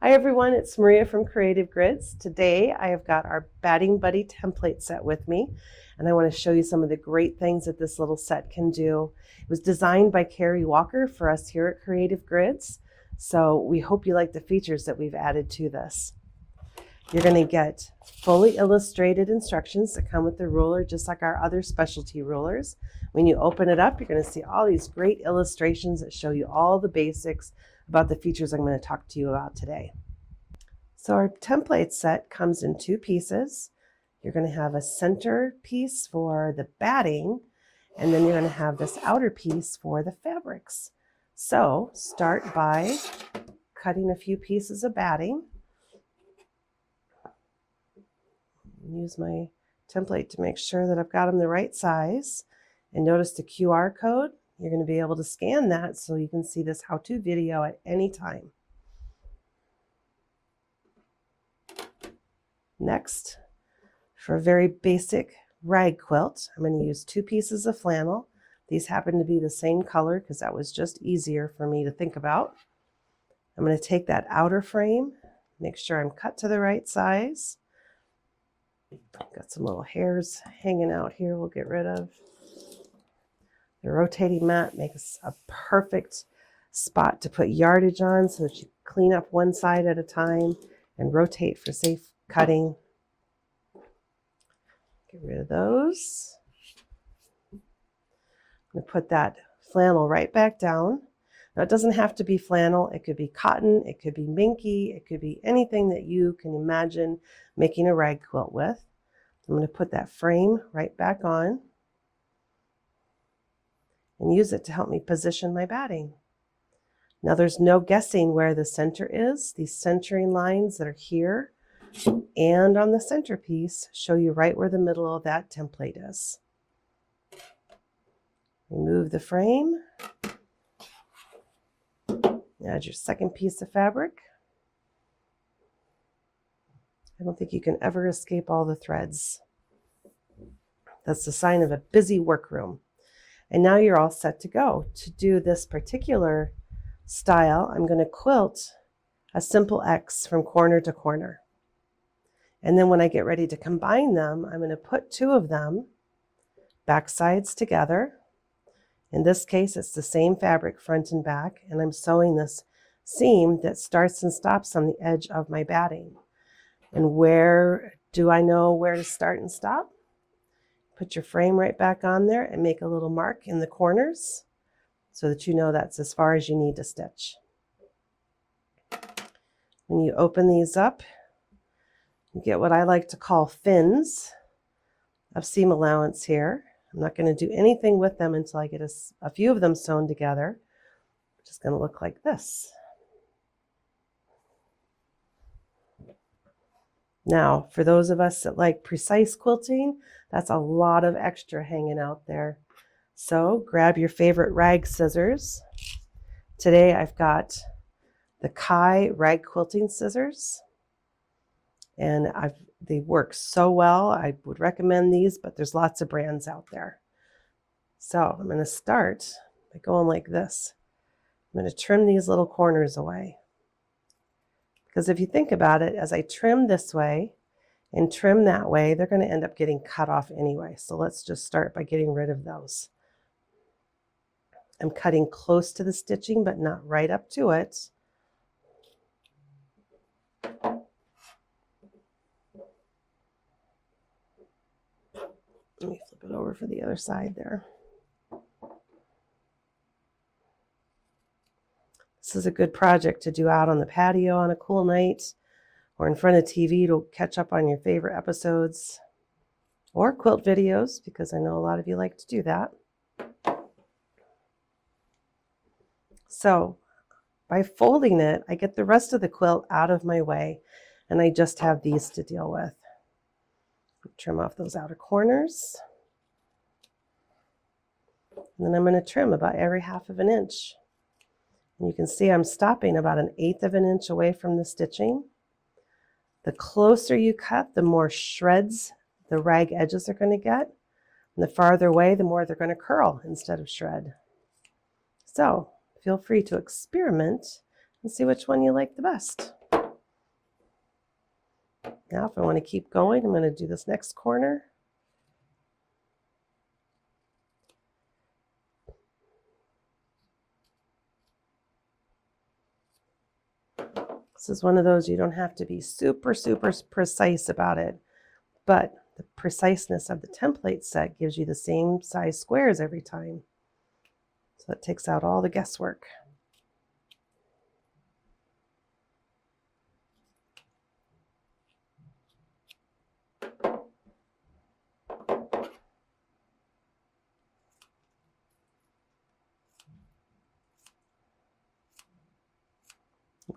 Hi everyone, it's Maria from Creative Grids. Today I have got our Batting Buddy template set with me, and I want to show you some of the great things that this little set can do. It was designed by Carrie Walker for us here at Creative Grids, so we hope you like the features that we've added to this. You're going to get fully illustrated instructions that come with the ruler, just like our other specialty rulers. When you open it up, you're going to see all these great illustrations that show you all the basics about the features I'm going to talk to you about today. So our template set comes in two pieces. You're going to have a center piece for the batting, and then you're going to have this outer piece for the fabrics. So start by cutting a few pieces of batting. Use my template to make sure that I've got them the right size. And notice the QR code. You're going to be able to scan that so you can see this how-to video at any time. Next, for a very basic rag quilt, I'm going to use two pieces of flannel. These happen to be the same color because that was just easier for me to think about. I'm going to take that outer frame, make sure I'm cut to the right size. Got some little hairs hanging out here we'll get rid of. The rotating mat makes a perfect spot to put yardage on so that you clean up one side at a time and rotate for safe cutting. Get rid of those. I'm going to put that flannel right back down. Now it doesn't have to be flannel. It could be cotton, it could be minky, it could be anything that you can imagine making a rag quilt with. I'm going to put that frame right back on and use it to help me position my batting. Now there's no guessing where the center is. These centering lines that are here and on the centerpiece show you right where the middle of that template is. Remove the frame. Add your second piece of fabric. I don't think you can ever escape all the threads. That's the sign of a busy workroom. And now you're all set to go. To do this particular style, I'm going to quilt a simple X from corner to corner. And then when I get ready to combine them, I'm going to put two of them back sides together. In this case, it's the same fabric front and back, and I'm sewing this seam that starts and stops on the edge of my batting. And where do I know where to start and stop? Put your frame right back on there and make a little mark in the corners so that you know that's as far as you need to stitch. When you open these up, you get what I like to call fins of seam allowance here. I'm not going to do anything with them until I get a few of them sewn together. It's just going to look like this. Now, for those of us that like precise quilting, that's a lot of extra hanging out there. So grab your favorite rag scissors. Today I've got the Kai rag quilting scissors, and they work so well. I would recommend these, but there's lots of brands out there. So I'm going to start by going like this. I'm going to trim these little corners away. Because if you think about it, as I trim this way and trim that way, they're going to end up getting cut off anyway. So let's just start by getting rid of those. I'm cutting close to the stitching, but not right up to it. Let me flip it over for the other side there. This is a good project to do out on the patio on a cool night or in front of TV to catch up on your favorite episodes or quilt videos, because I know a lot of you like to do that. So by folding it, I get the rest of the quilt out of my way, and I just have these to deal with. Trim off those outer corners. And then I'm going to trim about every 1/2 inch. And you can see I'm stopping about 1/8 inch away from the stitching. The closer you cut, the more shreds the rag edges are going to get. And the farther away, the more they're going to curl instead of shred. So feel free to experiment and see which one you like the best. Now if I want to keep going, I'm going to do this next corner. This is one of those you don't have to be super precise about it, but the preciseness of the template set gives you the same size squares every time. So it takes out all the guesswork.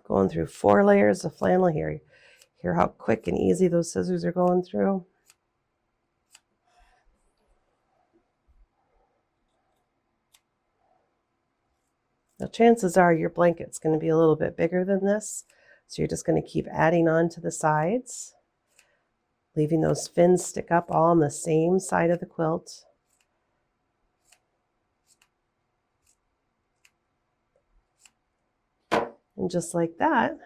Going through 4 layers of flannel here. Hear how quick and easy those scissors are going through. Now chances are your blanket's going to be a little bit bigger than this, so you're just going to keep adding on to the sides, leaving those fins stick up all on the same side of the quilt. And just like that,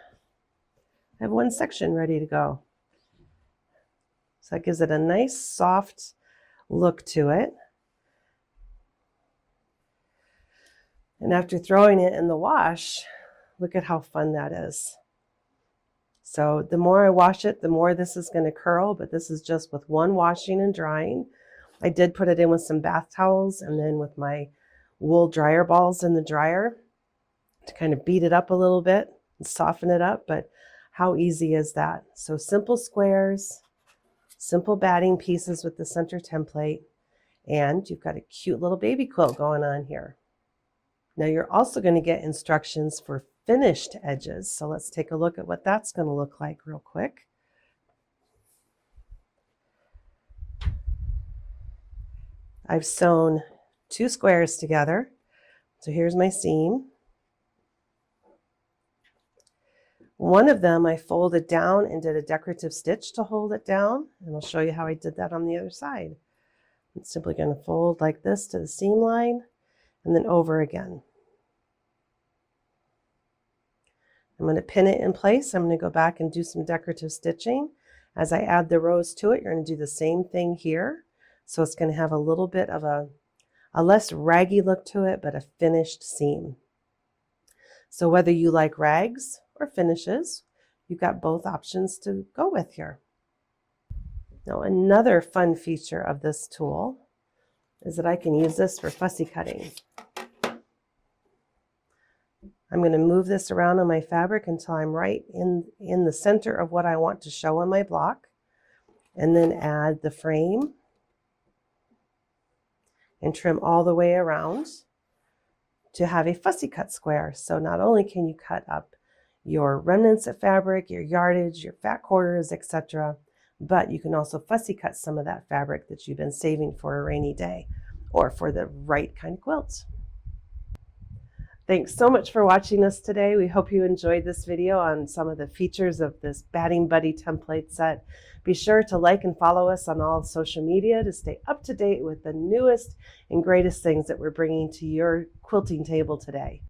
I have one section ready to go. So that gives it a nice soft look to it. And after throwing it in the wash, look at how fun that is. So the more I wash it, the more this is going to curl, but this is just with one washing and drying. I did put it in with some bath towels and then with my wool dryer balls in the dryer to kind of beat it up a little bit and soften it up, but how easy is that? So simple squares, simple batting pieces with the center template, and you've got a cute little baby quilt going on here. Now you're also going to get instructions for finished edges, so let's take a look at what that's going to look like real quick. I've sewn 2 squares together, so here's my seam. One of them I folded down and did a decorative stitch to hold it down, and I'll show you how I did that on the other side. I'm simply going to fold like this to the seam line and then over again. I'm going to pin it in place. I'm going to go back and do some decorative stitching. As I add the rows to it, you're going to do the same thing here. So it's going to have a little bit of a less raggy look to it, but a finished seam. So whether you like rags or finishes, you've got both options to go with here. Now another fun feature of this tool is that I can use this for fussy cutting. I'm going to move this around on my fabric until I'm right in the center of what I want to show on my block, and then add the frame and trim all the way around to have a fussy cut square. So not only can you cut up your remnants of fabric, your yardage, your fat quarters, etc., but you can also fussy cut some of that fabric that you've been saving for a rainy day or for the right kind of quilt. Thanks so much for watching us today. We hope you enjoyed this video on some of the features of this Batting Buddy template set. Be sure to like and follow us on all social media to stay up to date with the newest and greatest things that we're bringing to your quilting table today.